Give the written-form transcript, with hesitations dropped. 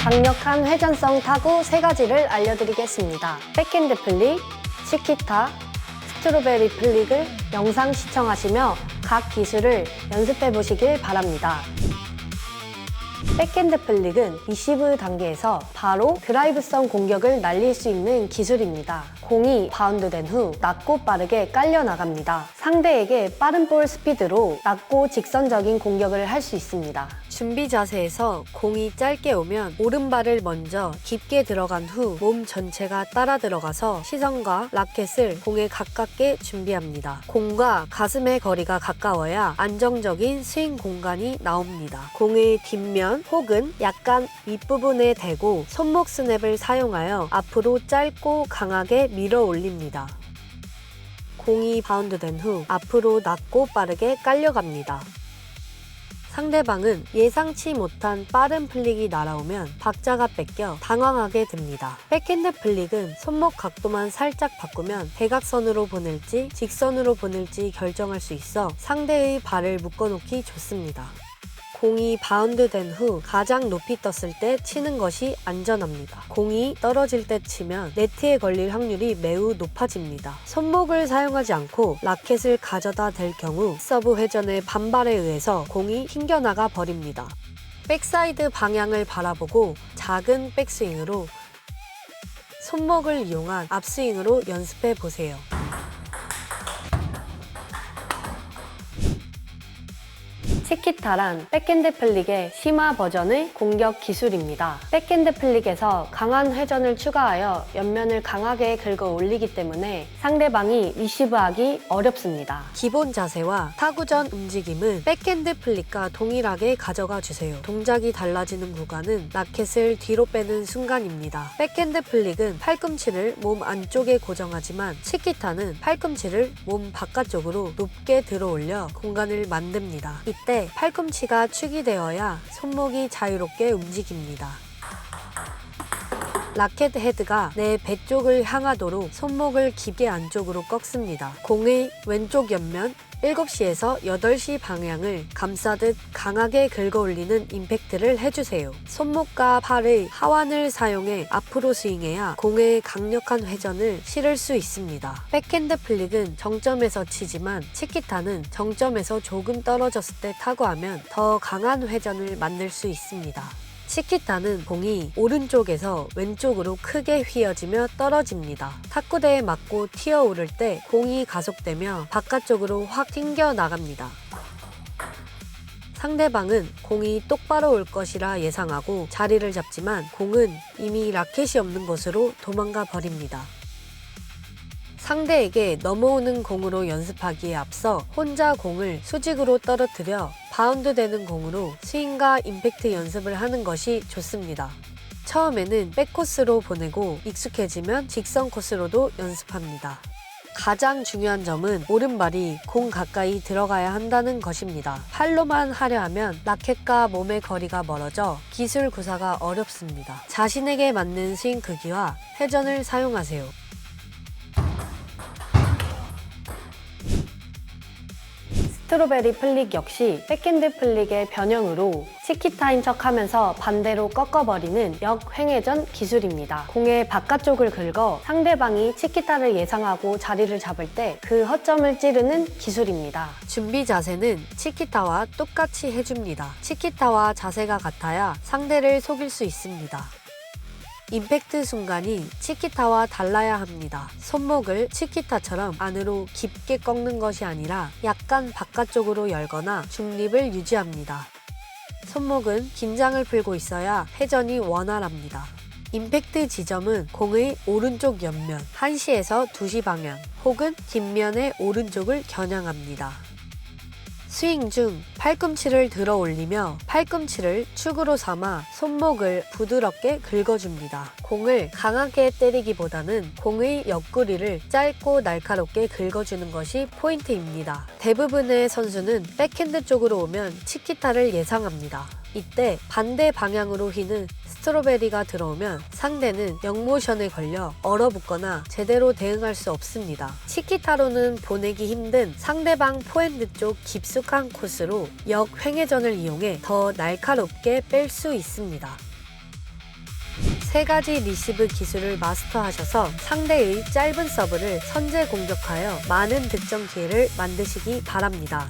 강력한 회전성 타구 3가지를 알려드리겠습니다. 백핸드 플릭, 치키타, 스트로베리 플릭을 영상 시청하시며 각 기술을 연습해 보시길 바랍니다. 백핸드 플릭은 리시브 단계에서 바로 드라이브성 공격을 날릴 수 있는 기술입니다. 공이 바운드된 후 낮고 빠르게 깔려 나갑니다. 상대에게 빠른 볼 스피드로 낮고 직선적인 공격을 할 수 있습니다. 준비 자세에서 공이 짧게 오면 오른발을 먼저 깊게 들어간 후 몸 전체가 따라 들어가서 시선과 라켓을 공에 가깝게 준비합니다. 공과 가슴의 거리가 가까워야 안정적인 스윙 공간이 나옵니다. 공의 뒷면 혹은 약간 윗부분에 대고 손목 스냅을 사용하여 앞으로 짧고 강하게 밀어 올립니다. 공이 바운드된 후 앞으로 낮고 빠르게 깔려갑니다. 상대방은 예상치 못한 빠른 플릭이 날아오면 박자가 뺏겨 당황하게 됩니다. 백핸드 플릭은 손목 각도만 살짝 바꾸면 대각선으로 보낼지 직선으로 보낼지 결정할 수 있어 상대의 발을 묶어놓기 좋습니다. 공이 바운드된 후 가장 높이 떴을 때 치는 것이 안전합니다. 공이 떨어질 때 치면 네트에 걸릴 확률이 매우 높아집니다. 손목을 사용하지 않고 라켓을 가져다 댈 경우 서브 회전의 반발에 의해서 공이 튕겨나가 버립니다. 백사이드 방향을 바라보고 작은 백스윙으로 손목을 이용한 앞스윙으로 연습해 보세요. 치키타란 백핸드 플릭의 심화 버전의 공격 기술입니다. 백핸드 플릭에서 강한 회전을 추가하여 옆면을 강하게 긁어 올리기 때문에 상대방이 리시브하기 어렵습니다. 기본 자세와 타구 전 움직임은 백핸드 플릭과 동일하게 가져가 주세요. 동작이 달라지는 구간은 라켓을 뒤로 빼는 순간입니다. 백핸드 플릭은 팔꿈치를 몸 안쪽에 고정하지만 치키타는 팔꿈치를 몸 바깥쪽으로 높게 들어 올려 공간을 만듭니다. 이때 팔꿈치가 축이 되어야 손목이 자유롭게 움직입니다. 라켓 헤드가 내 배 쪽을 향하도록 손목을 깊게 안쪽으로 꺾습니다. 공의 왼쪽 옆면 7시에서 8시 방향을 감싸듯 강하게 긁어 올리는 임팩트를 해주세요. 손목과 팔의 하완을 사용해 앞으로 스윙해야 공의 강력한 회전을 실을 수 있습니다. 백핸드 플릭은 정점에서 치지만 치키타는 정점에서 조금 떨어졌을 때 타구하면 더 강한 회전을 만들 수 있습니다. 치키타는 공이 오른쪽에서 왼쪽으로 크게 휘어지며 떨어집니다. 탁구대에 맞고 튀어오를 때 공이 가속되며 바깥쪽으로 확 튕겨 나갑니다. 상대방은 공이 똑바로 올 것이라 예상하고 자리를 잡지만 공은 이미 라켓이 없는 곳으로 도망가 버립니다. 상대에게 넘어오는 공으로 연습하기에 앞서 혼자 공을 수직으로 떨어뜨려 바운드 되는 공으로 스윙과 임팩트 연습을 하는 것이 좋습니다. 처음에는 백코스로 보내고 익숙해지면 직선 코스로도 연습합니다. 가장 중요한 점은 오른발이 공 가까이 들어가야 한다는 것입니다. 팔로만 하려 하면 라켓과 몸의 거리가 멀어져 기술 구사가 어렵습니다. 자신에게 맞는 스윙 크기와 회전을 사용하세요. 스트로베리 플릭 역시 백핸드 플릭의 변형으로 치키타인 척 하면서 반대로 꺾어버리는 역횡회전 기술입니다. 공의 바깥쪽을 긁어 상대방이 치키타를 예상하고 자리를 잡을 때 그 허점을 찌르는 기술입니다. 준비 자세는 치키타와 똑같이 해줍니다. 치키타와 자세가 같아야 상대를 속일 수 있습니다. 임팩트 순간이 치키타와 달라야 합니다. 손목을 치키타처럼 안으로 깊게 꺾는 것이 아니라 약간 바깥쪽으로 열거나 중립을 유지합니다. 손목은 긴장을 풀고 있어야 회전이 원활합니다. 임팩트 지점은 공의 오른쪽 옆면 1시에서 2시 방향 혹은 뒷면의 오른쪽을 겨냥합니다. 스윙 중 팔꿈치를 들어 올리며 팔꿈치를 축으로 삼아 손목을 부드럽게 긁어줍니다. 공을 강하게 때리기보다는 공의 옆구리를 짧고 날카롭게 긁어주는 것이 포인트입니다. 대부분의 선수는 백핸드 쪽으로 오면 치키타를 예상합니다. 이때 반대 방향으로 휘는 스트로베리가 들어오면 상대는 역모션에 걸려 얼어붙거나 제대로 대응할 수 없습니다. 치키타로는 보내기 힘든 상대방 포핸드 쪽 깊숙한 코스로 역횡회전을 이용해 더 날카롭게 뺄 수 있습니다. 세 가지 리시브 기술을 마스터하셔서 상대의 짧은 서브를 선제 공격하여 많은 득점 기회를 만드시기 바랍니다.